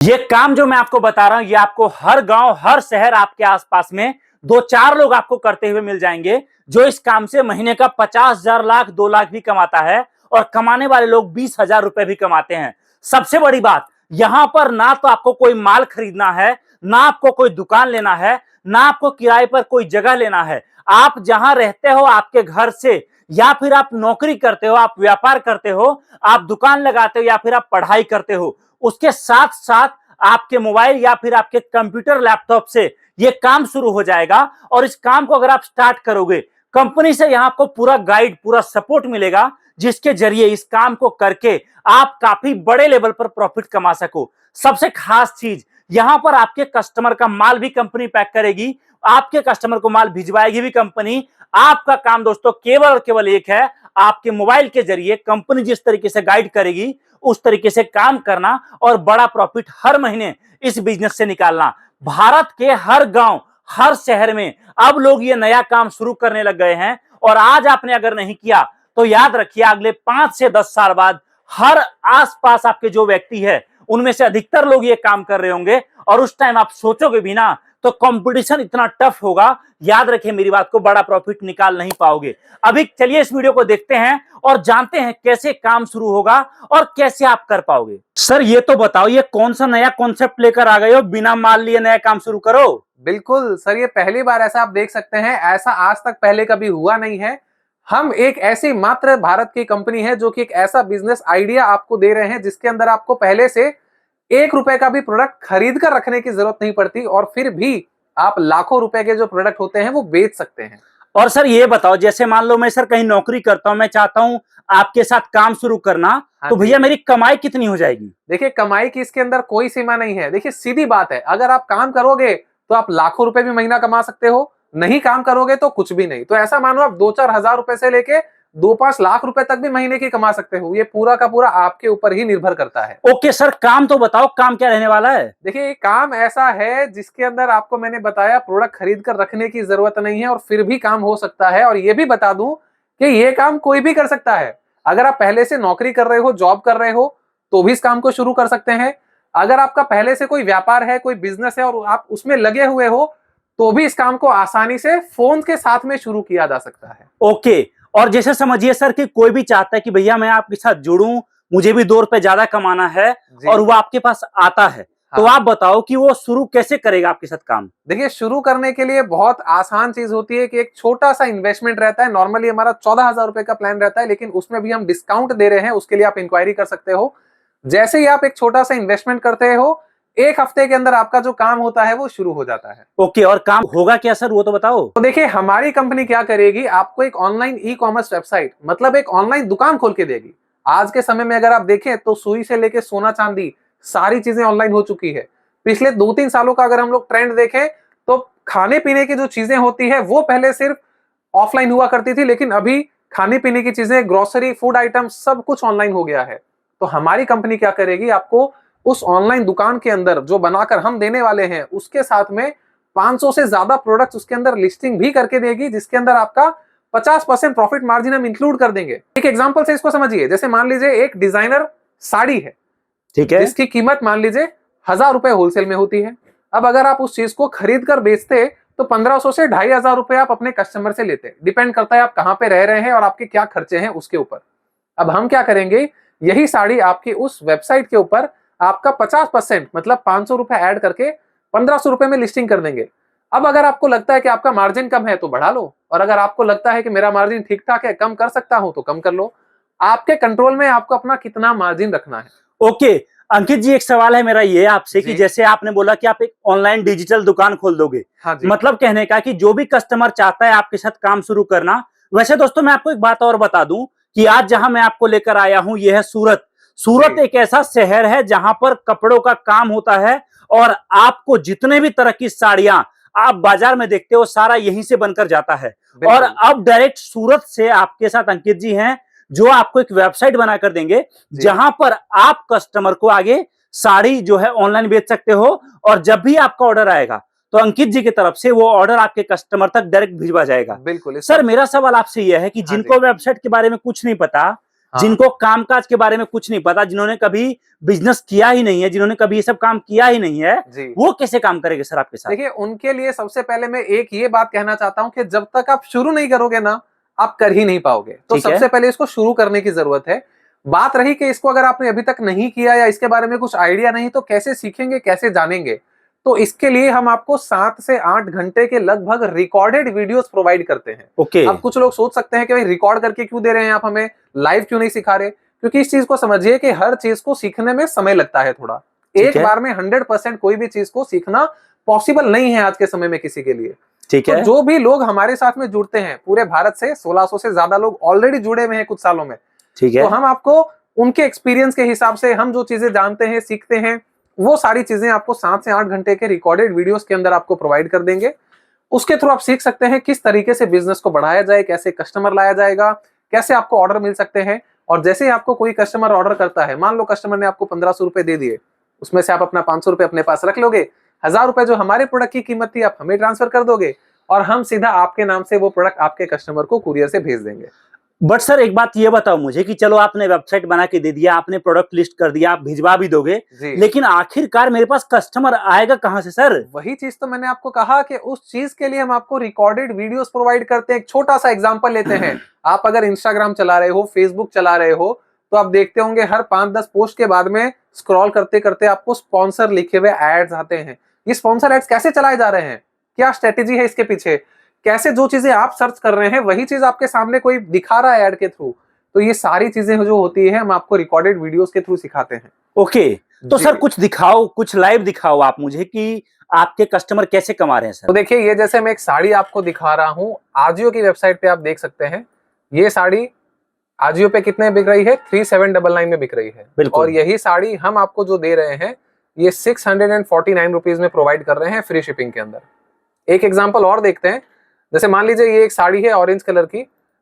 ये काम जो मैं आपको बता रहा हूं, ये आपको हर गांव हर शहर आपके आसपास में दो चार लोग आपको करते हुए मिल जाएंगे जो इस काम से महीने का 50,000 लाख 2 लाख भी कमाता है। और कमाने वाले लोग 20,000 रुपए भी कमाते हैं। सबसे बड़ी बात, यहां पर ना तो आपको कोई माल खरीदना है, ना आपको कोई दुकान लेना है, ना आपको किराए पर कोई जगह लेना है। आप जहां रहते हो आपके घर से, या फिर आप नौकरी करते हो, आप व्यापार करते हो, आप दुकान लगाते हो, या फिर आप पढ़ाई करते हो, उसके साथ साथ आपके मोबाइल या फिर आपके कंप्यूटर लैपटॉप से यह काम शुरू हो जाएगा। और इस काम को अगर आप स्टार्ट करोगे, कंपनी से यहां आपको पूरा गाइड, पूरा सपोर्ट मिलेगा, जिसके जरिए इस काम को करके आप काफी बड़े लेवल पर प्रॉफिट कमा सको। सबसे खास चीज, यहां पर आपके कस्टमर का माल भी कंपनी पैक करेगी, आपके कस्टमर को माल भिजवाएगी भी कंपनी। आपका काम दोस्तों केवल और केवल एक है, आपके मोबाइल के जरिए कंपनी जिस तरीके से गाइड करेगी उस तरीके से काम करना और बड़ा प्रॉफिट हर महीने इस बिजनेस से निकालना। भारत के हर गांव हर शहर में अब लोग ये नया काम शुरू करने लग गए हैं। और आज आपने अगर नहीं किया तो याद रखिए, अगले 5 से 10 साल बाद हर आसपास आपके जो व्यक्ति है उनमें से अधिकतर लोग ये काम कर रहे होंगे। और उस टाइम आप सोचोगे भी ना, तो कंपटीशन इतना टफ होगा, याद रखिए मेरी बात को, बड़ा प्रॉफिट निकाल नहीं पाओगे। अभी चलिए इस वीडियो को देखते हैं और जानते हैं कैसे काम शुरू होगा और कैसे आप कर पाओगे। सर ये तो बताओ, ये कौन सा नया कॉन्सेप्ट लेकर आ गए हो, बिना माल लिए नया काम शुरू करो? बिल्कुल सर, ये पहली बार ऐसा आप देख सकते हैं, ऐसा आज तक पहले कभी हुआ नहीं है। हम एक ऐसी मात्र भारत की कंपनी है जो कि एक ऐसा बिजनेस आइडिया आपको दे रहे हैं जिसके अंदर आपको पहले से 1 रुपए का भी प्रोडक्ट खरीद कर रखने की जरूरत नहीं पड़ती और फिर भी आप लाखों रुपए के जो प्रोडक्ट होते हैं वो बेच सकते हैं। और सर ये बताओ, जैसे मान लो मैं सर कहीं नौकरी करता हूं, मैं चाहता हूं आपके साथ काम शुरू करना, तो भैया मेरी कमाई कितनी हो जाएगी? देखिए, कमाई की इसके अंदर कोई सीमा नहीं है। देखिए सीधी बात है, अगर आप काम करोगे तो आप लाखों रुपए भी महीना कमा सकते हो, नहीं काम करोगे तो कुछ भी नहीं। तो ऐसा मानो आप 2-4 हजार रुपए से लेके 2-5 लाख रुपए तक भी महीने की कमा सकते हो। ये पूरा का पूरा आपके ऊपर ही निर्भर करता है। ओके सर, काम तो बताओ, काम क्या रहने वाला है? देखिए, ये काम ऐसा है जिसके अंदर आपको मैंने बताया प्रोडक्ट खरीद कर रखने की जरूरत नहीं है और फिर भी काम हो सकता है। और ये भी बता दूं कि ये काम कोई भी कर सकता है। अगर आप पहले से नौकरी कर रहे हो, जॉब कर रहे हो, तो भी इस काम को शुरू कर सकते हैं। अगर आपका पहले से कोई व्यापार है, कोई बिजनेस है और आप उसमें लगे हुए हो, तो भी इस काम को आसानी से फोन के साथ में शुरू किया जा सकता है। ओके, और जैसे समझिए सर कि कोई भी चाहता है कि भैया मैं आपके साथ जुड़ूं, मुझे भी 2 रुपए ज्यादा कमाना है, और वो आपके पास आता है, तो आप बताओ कि वो शुरू कैसे करेगा आपके साथ काम? देखिए, शुरू करने के लिए बहुत आसान चीज होती है कि एक छोटा सा इन्वेस्टमेंट रहता है। नॉर्मली हमारा 14,000 रुपए का प्लान रहता है, लेकिन उसमें भी हम डिस्काउंट दे रहे हैं, उसके लिए आप इंक्वायरी कर सकते हो। जैसे ही आप एक छोटा सा इन्वेस्टमेंट करते हो, 1 हफ्ते के अंदर आपका जो काम होता है वो शुरू हो जाता है। ओके, और काम होगा क्या सर, वो तो बताओ। तो देखिए, हमारी कंपनी क्या करेगी, आपको एक ऑनलाइन ई कॉमर्स वेबसाइट, मतलब एक ऑनलाइन दुकान खोल के देगी। आज के समय में अगर आप देखें तो सुई से लेके सोना चांदी सारी चीजें ऑनलाइन हो चुकी है। पिछले 2-3 सालों का अगर हम लोग ट्रेंड देखें तो खाने पीने की जो चीजें होती है वो पहले सिर्फ ऑफलाइन हुआ करती थी, लेकिन अभी खाने पीने की चीजें, ग्रोसरी, फूड आइटम सब कुछ ऑनलाइन हो गया है। तो हमारी कंपनी क्या करेगी, आपको उस ऑनलाइन दुकान के अंदर जो बनाकर हम देने वाले हैं उसके साथ में 500 से ज्यादा प्रोडक्ट्स उसके अंदर लिस्टिंग भी करके देगी, जिसके अंदर आपका 50% प्रॉफिट मार्जिन हम इंक्लूड कर देंगे। एक एग्जांपल से इसको समझिए, जैसे मान लीजिए एक डिजाइनर साड़ी है, ठीक है, जिसकी कीमत मान लीजिए 1,000 रुपए होलसेल में होती है। अब अगर आप उस चीज को खरीद कर बेचते तो 1,500 से 2,500 रुपए आप अपने कस्टमर से लेते। डिपेंड करता है आप कहां पे रह रहे हैं और आपके क्या खर्चे हैं उसके ऊपर। अब हम क्या करेंगे, यही साड़ी आपकी उस वेबसाइट के ऊपर आपका 50% मतलब 500 रुपए ऐड करके 1,500 रुपए में लिस्टिंग कर देंगे। अब अगर आपको लगता है कि आपका मार्जिन कम है तो बढ़ा लो, और अगर आपको लगता है कि मेरा मार्जिन ठीक ठाक है, कम कर सकता हूं तो कम कर लो। आपके कंट्रोल में आपको अपना कितना मार्जिन रखना है। ओके अंकित जी, एक सवाल है मेरा ये आपसे कि जैसे आपने बोला कि आप एक ऑनलाइन डिजिटल दुकान खोल दोगे, हाँ जी। मतलब कहने का कि जो भी कस्टमर चाहता है आपके साथ काम शुरू करना। वैसे दोस्तों मैं आपको एक बात और बता दूं कि आज जहां मैं आपको लेकर आया हूं यह है सूरत। सूरत एक ऐसा शहर है जहां पर कपड़ों का काम होता है, और आपको जितने भी तरह की साड़ियां आप बाजार में देखते हो सारा यहीं से बनकर जाता है। और अब डायरेक्ट सूरत से आपके साथ अंकित जी हैं जो आपको एक वेबसाइट बनाकर देंगे जहां पर आप कस्टमर को आगे साड़ी जो है ऑनलाइन बेच सकते हो, और जब भी आपका ऑर्डर आएगा तो अंकित जी की तरफ से वो ऑर्डर आपके कस्टमर तक डायरेक्ट भिजवा जाएगा। बिल्कुल। सर मेरा सवाल आपसे यह है कि जिनको वेबसाइट के बारे में कुछ नहीं पता, जिनको कामकाज के बारे में कुछ नहीं पता, जिन्होंने कभी बिजनेस किया ही नहीं है, जिन्होंने कभी ये सब काम किया ही नहीं है, वो कैसे काम करेंगे सर आपके साथ? देखिए, उनके लिए सबसे पहले मैं एक ये बात कहना चाहता हूं कि जब तक आप शुरू नहीं करोगे ना, आप कर ही नहीं पाओगे। तो सबसे पहले इसको शुरू करने की जरूरत है। बात रही कि इसको अगर आपने अभी तक नहीं किया या इसके बारे में कुछ आइडिया नहीं, तो कैसे सीखेंगे, कैसे जानेंगे? तो इसके लिए हम आपको 7 से 8 घंटे के लगभग रिकॉर्डेड वीडियोस प्रोवाइड करते हैं। अब कुछ लोग सोच सकते हैं कि भाई रिकॉर्ड करके क्यों दे रहे हैं आप हमें, लाइव क्यों नहीं सिखा रहे? क्योंकि इस चीज को समझिए कि हर चीज को सीखने में समय लगता है थोड़ा। एक बार में 100% कोई भी चीज को सीखना पॉसिबल नहीं है आज के समय में किसी के लिए। तो जो भी लोग हमारे साथ में जुड़ते हैं, पूरे भारत से 1600 से ज्यादा लोग ऑलरेडी जुड़े हुए हैं कुछ सालों में। तो हम आपको उनके एक्सपीरियंस के हिसाब से हम जो चीजें जानते हैं, सीखते हैं, वो सारी चीजें आपको 7 से 8 घंटे के रिकॉर्डेड वीडियोस के अंदर आपको प्रोवाइड कर देंगे। उसके थ्रू आप सीख सकते हैं किस तरीके से बिजनेस को बढ़ाया जाए, कैसे कस्टमर लाया जाएगा, कैसे आपको ऑर्डर मिल सकते हैं। और जैसे ही आपको कोई कस्टमर ऑर्डर करता है, मान लो कस्टमर ने आपको 1500 रुपए दे दिए, उसमें से आप अपना 500 रुपए अपने पास रख लोगे, 1000 रुपए जो हमारे प्रोडक्ट की कीमत थी आप हमें ट्रांसफर कर दोगे, और हम सीधा आपके नाम से वो प्रोडक्ट आपके कस्टमर को कुरियर से भेज देंगे। बट सर एक बात ये बताओ मुझे कि चलो आपने वेबसाइट बना के दे दिया, आपने प्रोडक्ट लिस्ट कर दिया, आप भिजवा भी दोगे, लेकिन आखिरकार मेरे पास कस्टमर आएगा कहां से सर? वही चीज तो मैंने आपको कहा कि उस चीज के लिए हम आपको रिकॉर्डेड वीडियोस प्रोवाइड करते हैं। एक छोटा सा एग्जांपल लेते हैं। आप अगर इंस्टाग्राम चला रहे हो, फेसबुक चला रहे हो, तो आप देखते होंगे हर 5-10 पोस्ट के बाद में स्क्रॉल करते करते आपको स्पॉन्सर लिखे हुए एड्स आते हैं। ये स्पॉन्सर एड्स कैसे चलाए जा रहे हैं, क्या स्ट्रेटेजी है इसके पीछे, कैसे जो चीजें आप सर्च कर रहे हैं वही चीज आपके सामने कोई दिखा रहा है ऐड के थ्रू। तो ये सारी चीजें जो होती है हम आपको रिकॉर्डेड वीडियोस के थ्रू सिखाते हैं। ओके, तो सर कुछ दिखाओ, कुछ लाइव दिखाओ आप मुझे कि आपके कस्टमर कैसे कमा रहे हैं सर। तो देखिए, ये जैसे मैं एक साड़ी आपको दिखा रहा हूँ, आजियो की वेबसाइट पे आप देख सकते हैं। ये साड़ी आजियो पे कितने बिक रही है? 3799 में बिक रही है। और यही साड़ी हम आपको जो दे रहे हैं ये 649 रुपीज में प्रोवाइड कर रहे हैं फ्री शिपिंग के अंदर। एक एग्जाम्पल और देखते हैं। जैसे मान लीजिए ये एक साड़ी है ऑरेंज कलर की,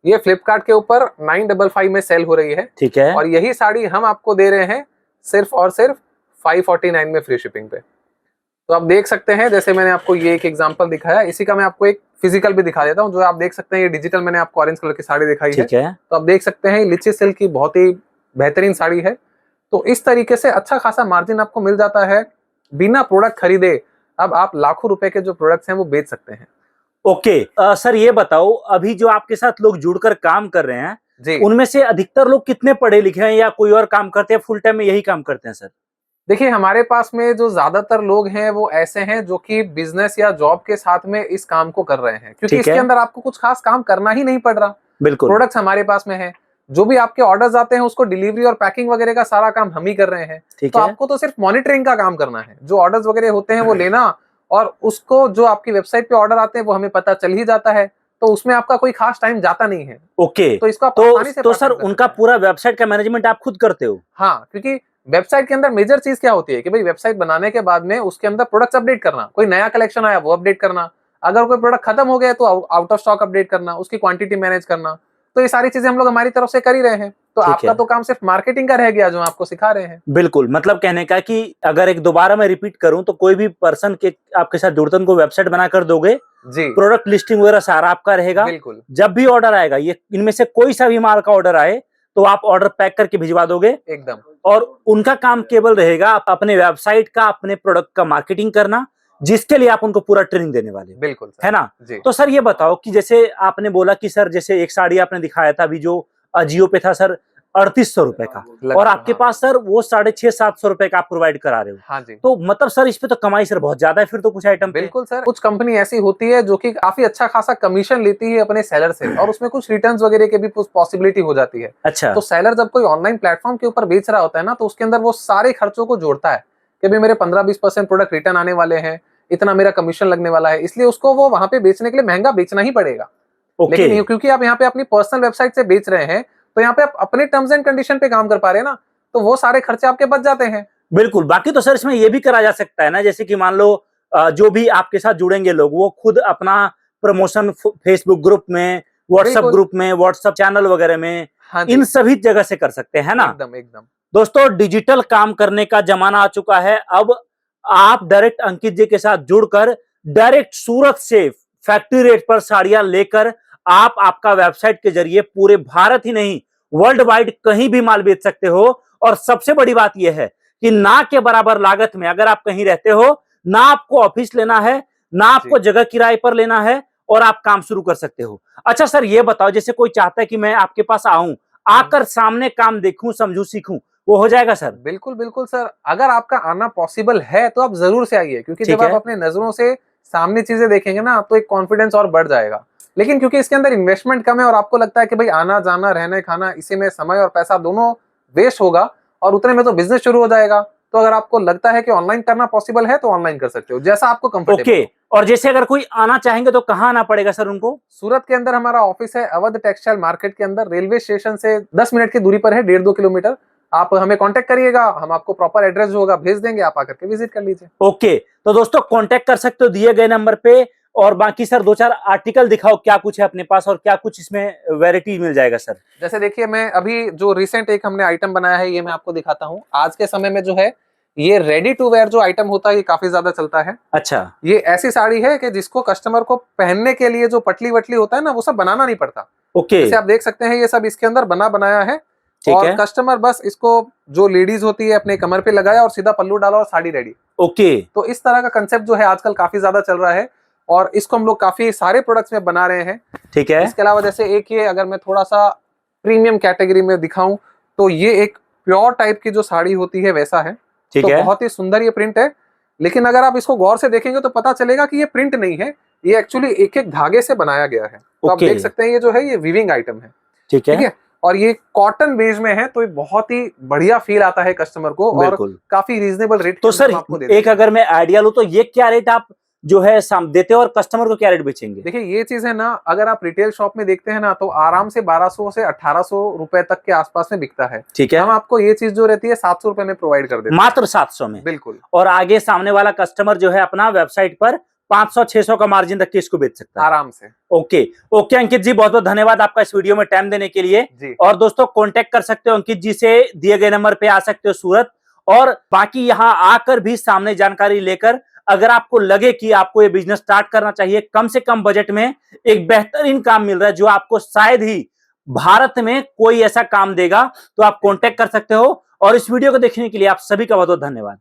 ये फ्लिपकार्ट के ऊपर 955 में सेल हो रही है। ठीक है। और यही साड़ी हम आपको दे रहे हैं सिर्फ और सिर्फ 549 में फ्री शिपिंग पे। तो आप देख सकते हैं, जैसे मैंने आपको ये एक एग्जांपल दिखाया, इसी का मैं आपको एक फिजिकल भी दिखा देता हूँ। जो आप देख सकते हैं ये डिजिटल मैंने आपको ऑरेंज कलर की साड़ी दिखाई है। तो आप देख सकते हैं लिची सिल्क की बहुत ही बेहतरीन साड़ी है। तो इस तरीके से अच्छा खासा मार्जिन आपको मिल जाता है, बिना प्रोडक्ट खरीदे अब आप लाखों रुपए के जो प्रोडक्ट्स हैं वो बेच सकते हैं। ओके, सर ये बताओ, अभी जो आपके साथ लोग जुड़कर काम कर रहे हैं जी, उनमें से अधिकतर लोग कितने पढ़े लिखे हैं या कोई और काम करते हैं, फुल टाइम में यही काम करते हैं सर? देखिए, हमारे पास में जो ज्यादातर लोग हैं वो ऐसे हैं जो कि बिजनेस या जॉब के साथ में इस काम को कर रहे हैं, क्योंकि इसके अंदर आपको कुछ खास काम करना ही नहीं पड़ रहा। बिल्कुल, प्रोडक्ट्स हमारे पास में है, जो भी आपके ऑर्डर्स आते हैं उसको डिलीवरी और पैकिंग वगैरह का सारा काम हम ही कर रहे हैं। तो आपको तो सिर्फ मॉनिटरिंग का काम करना है, जो ऑर्डर्स वगैरह होते हैं वो लेना, और उसको जो आपकी वेबसाइट पे ऑर्डर आते हैं वो हमें पता चल ही जाता है। तो उसमें आपका कोई खास टाइम जाता नहीं है। ओके, तो इसको तो सर उनका पूरा वेबसाइट का मैनेजमेंट आप खुद करते हो? हाँ, क्योंकि वेबसाइट के अंदर मेजर चीज क्या होती है कि भाई वेबसाइट बनाने के बाद में उसके अंदर प्रोडक्ट्स अपडेट करना, कोई नया कलेक्शन आया वो अपडेट करना, अगर कोई प्रोडक्ट खत्म हो गया तो आउट ऑफ स्टॉक अपडेट करना, उसकी क्वांटिटी मैनेज करना। तो ये सारी चीजें हम लोग हमारी तरफ से कर ही रहे हैं। तो आपका तो काम सिर्फ मार्केटिंग का रह गया जो आपको सिखा रहे हैं। बिल्कुल, मतलब कहने का कि अगर एक दोबारा मैं रिपीट करूं तो कोई भी पर्सन के आपके साथ जुड़ते उनको वेबसाइट बना कर दोगे जी, प्रोडक्ट लिस्टिंग वगैरह सारा आपका रहेगा। बिल्कुल, जब भी ऑर्डर आएगा, ये इनमें से कोई सा भी माल का ऑर्डर आए तो आप ऑर्डर पैक करके भिजवा दोगे एकदम। और उनका काम केवल रहेगा अपने वेबसाइट का, अपने प्रोडक्ट का मार्केटिंग करना, जिसके लिए आप उनको पूरा ट्रेनिंग देने वाले। बिल्कुल है ना जी। तो सर ये बताओ कि जैसे आपने बोला कि सर जैसे एक साड़ी आपने दिखाया था अभी जो अजियो पे था सर 3800 रुपए का, और आपके पास सर वो 650-700 रुपए का आप प्रोवाइड करा रहे हो। हाँ जी। तो मतलब सर इस पे तो कमाई सर बहुत ज्यादा है फिर तो कुछ आइटम। बिल्कुल सर, कुछ कंपनी ऐसी होती है जो कि काफी अच्छा खासा कमीशन लेती है अपने सेलर से, और उसमें कुछ रिटर्न्स वगैरह की भी पॉसिबिलिटी हो जाती है। अच्छा, तो सेलर जब कोई ऑनलाइन प्लेटफॉर्म के ऊपर बेच रहा होता है ना, तो उसके अंदर वो सारे खर्चों को जोड़ता है कि भाई मेरे 15-20% प्रोडक्ट रिटर्न आने वाले हैं, इतना मेरा कमीशन लगने वाला है, इसलिए उसको वो वहां पे बेचने के लिए महंगा बेचना ही पड़ेगा। लेकिन क्योंकि आप यहाँ पे अपनी पर्सनल वेबसाइट से बेच रहे हैं, तो यहाँ पे आप अपने टर्म्स एंड कंडीशन पे काम कर पा रहे हैं ना, तो वो सारे खर्चे आपके बच जाते हैं। बिल्कुल, बाकी तो सर इसमें ये भी करा जा सकता है ना, जैसे कि मान लो जो भी आपके साथ जुड़ेंगे लोग वो खुद अपना प्रमोशन फेसबुक ग्रुप में, व्हाट्सएप ग्रुप में, व्हाट्सएप चैनल वगैरह में, इन सभी जगह से कर सकते हैं ना। एकदम एकदम। दोस्तों, डिजिटल काम करने का जमाना आ चुका है। अब आप डायरेक्ट अंकित जी के साथ जुड़कर डायरेक्ट सूरत से फैक्ट्री रेट पर साड़ियां लेकर आप आपका वेबसाइट के जरिए पूरे भारत ही नहीं वर्ल्ड वाइड कहीं भी माल बेच सकते हो। और सबसे बड़ी बात यह है कि ना के बराबर लागत में अगर आप कहीं रहते हो, ना आपको ऑफिस लेना है, ना आपको जगह किराए पर लेना है, और आप काम शुरू कर सकते हो। अच्छा सर, ये बताओ, जैसे कोई चाहता है कि मैं आपके पास आऊं, आकर सामने काम देखूं, समझूं, सीखूं, वो हो जाएगा सर? बिल्कुल बिल्कुल सर, अगर आपका आना पॉसिबल है तो आप जरूर से आइए, क्योंकि ठीक जब आप है। अपने नजरों से सामने चीजें देखेंगे ना तो एक कॉन्फिडेंस और बढ़ जाएगा। लेकिन क्योंकि इसके अंदर इन्वेस्टमेंट कम है और आपको लगता है कि भाई आना जाना रहना खाना इसी में समय और पैसा दोनों वेस्ट होगा और उतने में तो बिजनेस शुरू हो जाएगा, तो अगर आपको लगता है कि ऑनलाइन करना पॉसिबल है तो ऑनलाइन कर सकते हो, जैसा आपको कंफर्टेबल ओके। हो। और जैसे अगर कोई आना चाहेंगे तो कहाँ आना पड़ेगा सर उनको? सूरत के अंदर हमारा ऑफिस है, अवध टेक्सटाइल मार्केट के अंदर, रेलवे स्टेशन से 10 मिनट की दूरी पर है, 1.5-2 किलोमीटर। आप हमें कांटेक्ट करिएगा, हम आपको प्रॉपर एड्रेस जो होगा भेज देंगे, आप आकर के विजिट कर लीजिए। ओके, तो दोस्तों कांटेक्ट कर सकते हो दिए गए नंबर पे। और बाकी सर 2-4 आर्टिकल दिखाओ, क्या कुछ है अपने पास और क्या कुछ इसमें वैरायटी मिल जाएगा सर? जैसे देखिए, मैं अभी जो रिसेंट एक हमने आइटम बनाया है ये मैं आपको दिखाता हूँ। आज के समय में जो है ये रेडी टू वेयर जो आइटम होता है ये काफी ज्यादा चलता है। अच्छा। ये ऐसी साड़ी है कि जिसको कस्टमर को पहनने के लिए जो पटली वटली होता है ना वो सब बनाना नहीं पड़ता। ओके। जैसे आप देख सकते हैं ये सब इसके अंदर बना बनाया है, ठीक और है। कस्टमर बस इसको जो लेडीज होती है अपने कमर पे लगाया और सीधा पल्लू डाला और साड़ी रेडी। ओके। तो इस तरह का कंसेप्ट जो है आजकल काफी ज्यादा चल रहा है और इसको हम लोग काफी सारे प्रोडक्ट्स में बना रहे हैं। ठीक है। इसके अलावा जैसे एक ये अगर मैं थोड़ा सा प्रीमियम कैटेगरी में दिखाऊं तो ये एक प्योर टाइप की जो साड़ी होती है वैसा है। ठीक तो है। बहुत ही सुंदर ये प्रिंट है, लेकिन अगर आप इसको गौर से देखेंगे तो पता चलेगा कि ये प्रिंट नहीं है, ये एक्चुअली एक एक धागे से बनाया गया है। तो आप ओके। देख सकते हैं ये जो है ये वीविंग आइटम है। ठीक ठीक है। है, और ये कॉटन बेस में है तो ये बहुत ही बढ़िया फील आता है कस्टमर को और बिल्कुल। काफी रीजनेबल रेट तो सर आपको दे देते एक हैं। अगर मैं आइडिया लूं तो ये क्या रेट आप जो है देते हो और कस्टमर को क्या रेट बेचेंगे? देखिए ये चीज है ना, अगर आप रिटेल शॉप में देखते हैं ना तो आराम से 1200 से 1800 रुपए तक के आसपास में बिकता है। ठीक है। हम आपको ये चीज जो रहती है 700 रुपए में प्रोवाइड कर देते हैं। मात्र 700 में? बिल्कुल। और आगे सामने वाला कस्टमर जो है अपना वेबसाइट पर 500-600 का मार्जिन रख के इसको बेच सकता है आराम से। ओके। ओके अंकित जी, बहुत बहुत धन्यवाद आपका इस वीडियो में टाइम देने के लिए जी। और दोस्तों कांटेक्ट कर सकते हो अंकित जी से, दिए गए नंबर पे आ सकते हो सूरत। और बाकी यहाँ आकर भी सामने जानकारी लेकर अगर आपको लगे कि आपको ये बिजनेस स्टार्ट करना चाहिए, कम से कम बजट में एक बेहतरीन काम मिल रहा है जो आपको शायद ही भारत में कोई ऐसा काम देगा, तो आप कांटेक्ट कर सकते हो। और इस वीडियो को देखने के लिए आप सभी का बहुत बहुत धन्यवाद।